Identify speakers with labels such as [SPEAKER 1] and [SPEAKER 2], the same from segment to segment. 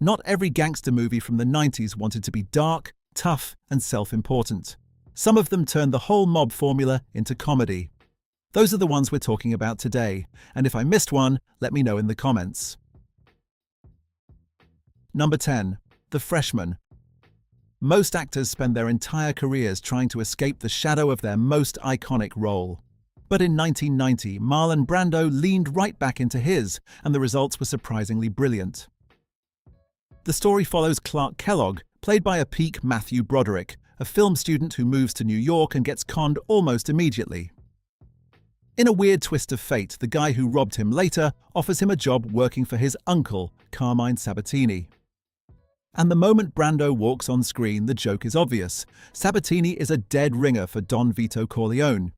[SPEAKER 1] Not every gangster movie from the 90s wanted to be dark, tough, and self-important. Some of them turned the whole mob formula into comedy. Those are the ones we're talking about today, and if I missed one, let me know in the comments. Number 10. The Freshman. Most actors spend their entire careers trying to escape the shadow of their most iconic role. But in 1990, Marlon Brando leaned right back into his, and the results were surprisingly brilliant. The story follows Clark Kellogg, played by a peak Matthew Broderick, a film student who moves to New York and gets conned almost immediately. In a weird twist of fate, the guy who robbed him later offers him a job working for his uncle, Carmine Sabatini. And the moment Brando walks on screen, the joke is obvious. Sabatini is a dead ringer for Don Vito Corleone.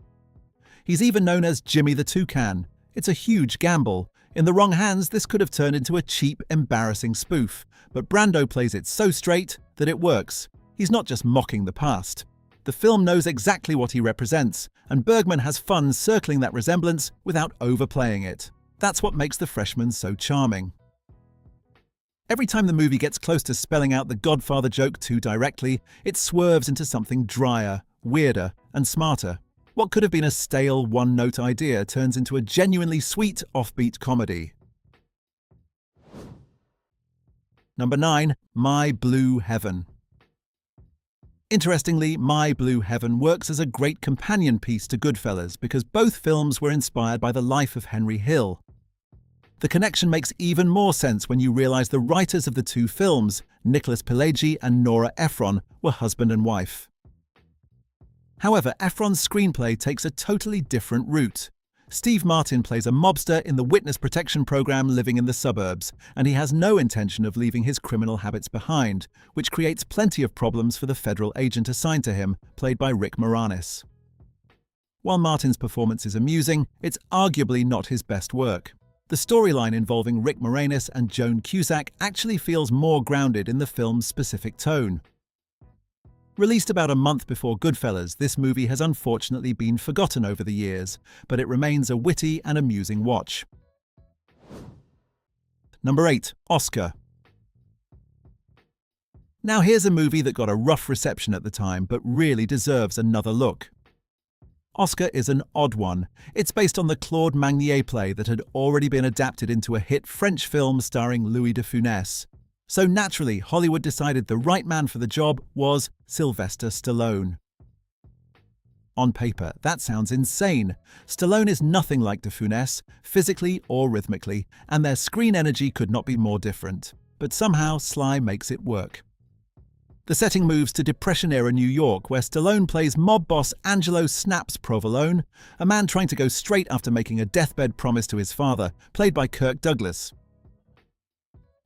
[SPEAKER 1] He's even known as Jimmy the Toucan. It's a huge gamble. In the wrong hands, this could have turned into a cheap, embarrassing spoof. But Brando plays it so straight that it works. He's not just mocking the past. The film knows exactly what he represents, and Bergman has fun circling that resemblance without overplaying it. That's what makes The Freshman so charming. Every time the movie gets close to spelling out the Godfather joke too directly, it swerves into something drier, weirder, and smarter. What could have been a stale, one-note idea turns into a genuinely sweet, offbeat comedy. Number 9. My Blue Heaven. Interestingly, My Blue Heaven works as a great companion piece to Goodfellas because both films were inspired by the life of Henry Hill. The connection makes even more sense when you realize the writers of the two films, Nicholas Pileggi and Nora Ephron, were husband and wife. However, Ephron's screenplay takes a totally different route. Steve Martin plays a mobster in the witness protection program living in the suburbs, and he has no intention of leaving his criminal habits behind, which creates plenty of problems for the federal agent assigned to him, played by Rick Moranis. While Martin's performance is amusing, it's arguably not his best work. The storyline involving Rick Moranis and Joan Cusack actually feels more grounded in the film's specific tone. Released about a month before Goodfellas, this movie has unfortunately been forgotten over the years, but it remains a witty and amusing watch. Number 8. Oscar. Now here's a movie that got a rough reception at the time, but really deserves another look. Oscar is an odd one. It's based on the Claude Magnier play that had already been adapted into a hit French film starring Louis de Funès. So naturally, Hollywood decided the right man for the job was Sylvester Stallone. On paper, that sounds insane. Stallone is nothing like de Funès, physically or rhythmically, and their screen energy could not be more different. But somehow, Sly makes it work. The setting moves to Depression-era New York, where Stallone plays mob boss Angelo Snaps Provolone, a man trying to go straight after making a deathbed promise to his father, played by Kirk Douglas.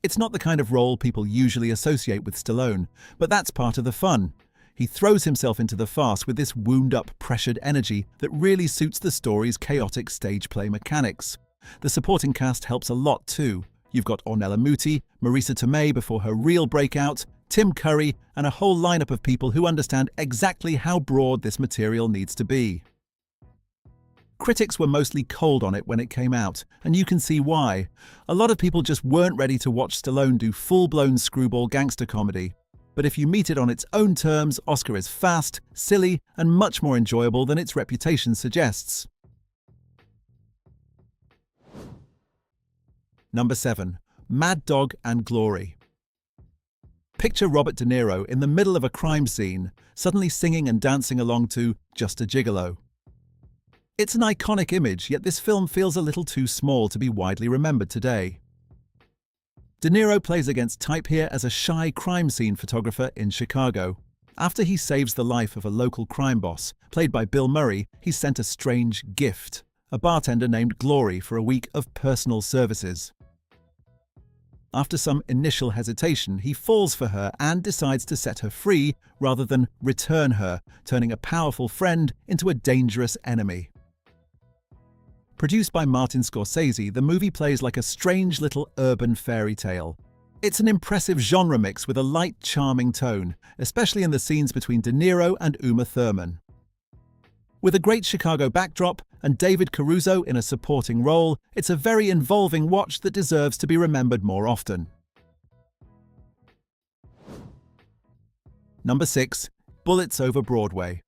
[SPEAKER 1] It's not the kind of role people usually associate with Stallone, but that's part of the fun. He throws himself into the farce with this wound-up, pressured energy that really suits the story's chaotic stage play mechanics. The supporting cast helps a lot too. You've got Ornella Muti, Marisa Tomei before her real breakout, Tim Curry, and a whole lineup of people who understand exactly how broad this material needs to be. Critics were mostly cold on it when it came out, and you can see why. A lot of people just weren't ready to watch Stallone do full-blown screwball gangster comedy. But if you meet it on its own terms, Oscar is fast, silly, and much more enjoyable than its reputation suggests. Number 7. Mad Dog and Glory. Picture Robert De Niro in the middle of a crime scene, suddenly singing and dancing along to Just a Gigolo. It's an iconic image, yet this film feels a little too small to be widely remembered today. De Niro plays against type here as a shy crime scene photographer in Chicago. After he saves the life of a local crime boss, played by Bill Murray, he's sent a strange gift, a bartender named Glory for a week of personal services. After some initial hesitation, he falls for her and decides to set her free rather than return her, turning a powerful friend into a dangerous enemy. Produced by Martin Scorsese, the movie plays like a strange little urban fairy tale. It's an impressive genre mix with a light, charming tone, especially in the scenes between De Niro and Uma Thurman. With a great Chicago backdrop and David Caruso in a supporting role, it's a very involving watch that deserves to be remembered more often. Number 6. Bullets Over Broadway.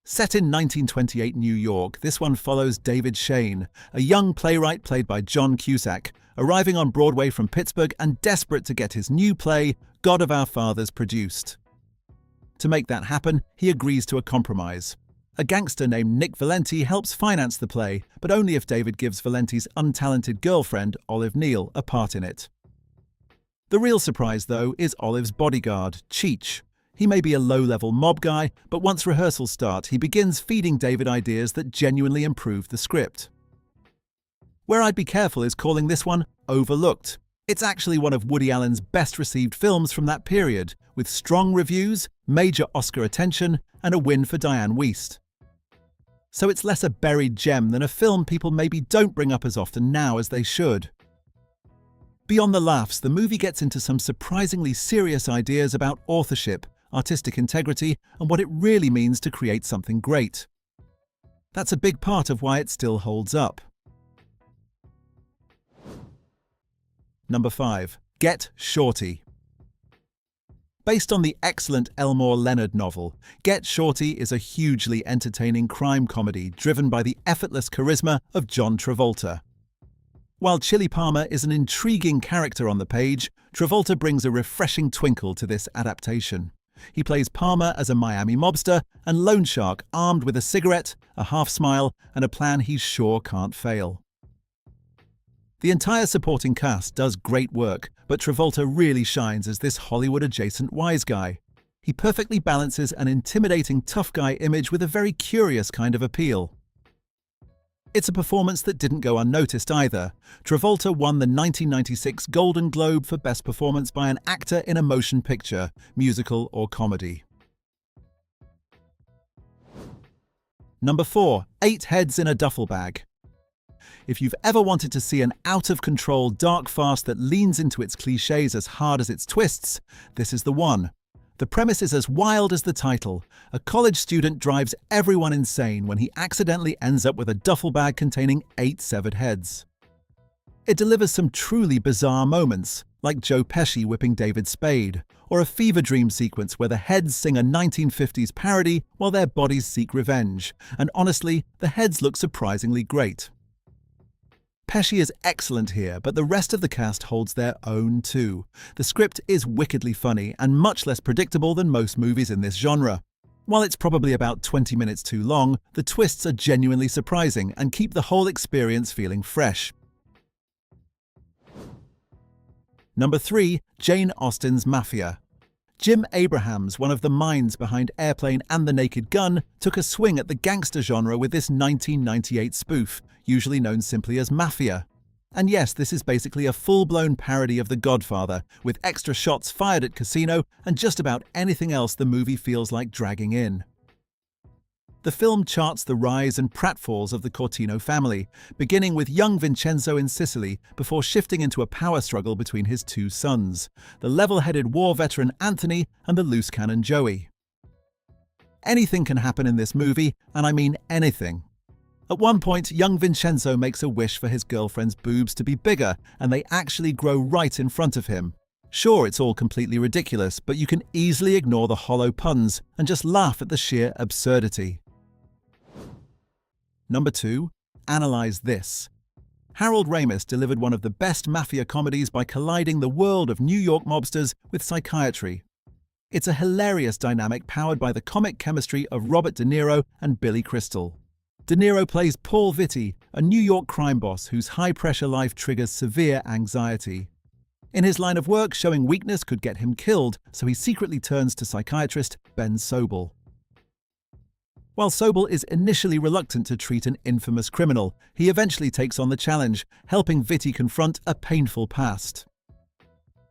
[SPEAKER 1] Set in 1928 New York, this one follows David Shane, a young playwright played by John Cusack, arriving on Broadway from Pittsburgh and desperate to get his new play, God of Our Fathers, produced. To make that happen, he agrees to a compromise. A gangster named Nick Valenti helps finance the play, but only if David gives Valenti's untalented girlfriend, Olive Neal, a part in it. The real surprise, though, is Olive's bodyguard, Cheech. He may be a low-level mob guy, but once rehearsals start, he begins feeding David ideas that genuinely improve the script. Where I'd be careful is calling this one overlooked. It's actually one of Woody Allen's best-received films from that period, with strong reviews, major Oscar attention, and a win for Diane Wiest. So it's less a buried gem than a film people maybe don't bring up as often now as they should. Beyond the laughs, the movie gets into some surprisingly serious ideas about authorship, artistic integrity, and what it really means to create something great. That's a big part of why it still holds up. Number 5. Get Shorty. Based on the excellent Elmore Leonard novel, Get Shorty is a hugely entertaining crime comedy driven by the effortless charisma of John Travolta. While Chili Palmer is an intriguing character on the page, Travolta brings a refreshing twinkle to this adaptation. He plays Palmer as a Miami mobster and loan shark armed with a cigarette, a half-smile, and a plan he's sure can't fail. The entire supporting cast does great work, but Travolta really shines as this Hollywood-adjacent wise guy. He perfectly balances an intimidating tough guy image with a very curious kind of appeal. It's a performance that didn't go unnoticed either. Travolta won the 1996 Golden Globe for Best Performance by an Actor in a Motion Picture, Musical or Comedy. Number 4. 8 Heads in a Duffel Bag. If you've ever wanted to see an out-of-control dark farce that leans into its cliches as hard as its twists, this is the one. The premise is as wild as the title. A college student drives everyone insane when he accidentally ends up with a duffel bag containing 8 severed heads. It delivers some truly bizarre moments, like Joe Pesci whipping David Spade, or a fever dream sequence where the heads sing a 1950s parody while their bodies seek revenge, and honestly, the heads look surprisingly great. Pesci is excellent here, but the rest of the cast holds their own too. The script is wickedly funny and much less predictable than most movies in this genre. While it's probably about 20 minutes too long, the twists are genuinely surprising and keep the whole experience feeling fresh. Number 3. Jane Austen's Mafia. Jim Abrahams, one of the minds behind Airplane and The Naked Gun, took a swing at the gangster genre with this 1998 spoof, usually known simply as Mafia. And yes, this is basically a full-blown parody of The Godfather, with extra shots fired at Casino and just about anything else the movie feels like dragging in. The film charts the rise and pratfalls of the Cortino family, beginning with young Vincenzo in Sicily before shifting into a power struggle between his 2 sons, the level-headed war veteran Anthony and the loose cannon Joey. Anything can happen in this movie, and I mean anything. At one point, young Vincenzo makes a wish for his girlfriend's boobs to be bigger, and they actually grow right in front of him. Sure, it's all completely ridiculous, but you can easily ignore the hollow puns and just laugh at the sheer absurdity. Number 2. Analyze This. Harold Ramis delivered one of the best mafia comedies by colliding the world of New York mobsters with psychiatry. It's a hilarious dynamic powered by the comic chemistry of Robert De Niro and Billy Crystal. De Niro plays Paul Vitti, a New York crime boss whose high-pressure life triggers severe anxiety. In his line of work, showing weakness could get him killed, so he secretly turns to psychiatrist Ben Sobel. While Sobel is initially reluctant to treat an infamous criminal, he eventually takes on the challenge, helping Vitti confront a painful past.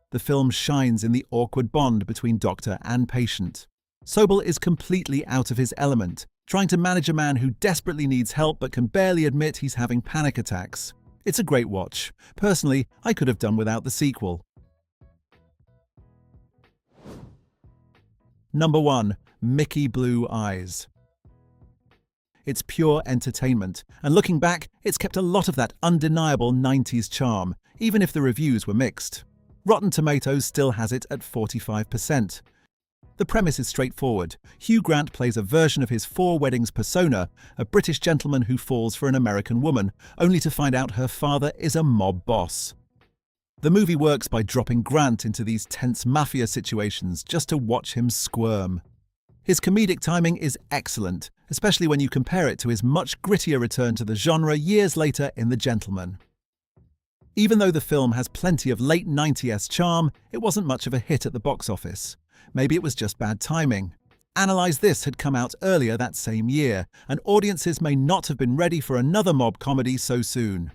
[SPEAKER 1] The film shines in the awkward bond between doctor and patient. Sobel is completely out of his element, trying to manage a man who desperately needs help but can barely admit he's having panic attacks. It's a great watch. Personally, I could have done without the sequel. Number 1. Mickey Blue Eyes. It's pure entertainment, and looking back, it's kept a lot of that undeniable 90s charm, even if the reviews were mixed. Rotten Tomatoes still has it at 45%. The premise is straightforward. Hugh Grant plays a version of his Four Weddings persona, a British gentleman who falls for an American woman, only to find out her father is a mob boss. The movie works by dropping Grant into these tense mafia situations just to watch him squirm. His comedic timing is excellent, especially when you compare it to his much grittier return to the genre years later in The Gentleman. Even though the film has plenty of late 90s charm, it wasn't much of a hit at the box office. Maybe it was just bad timing. Analyze This had come out earlier that same year, and audiences may not have been ready for another mob comedy so soon.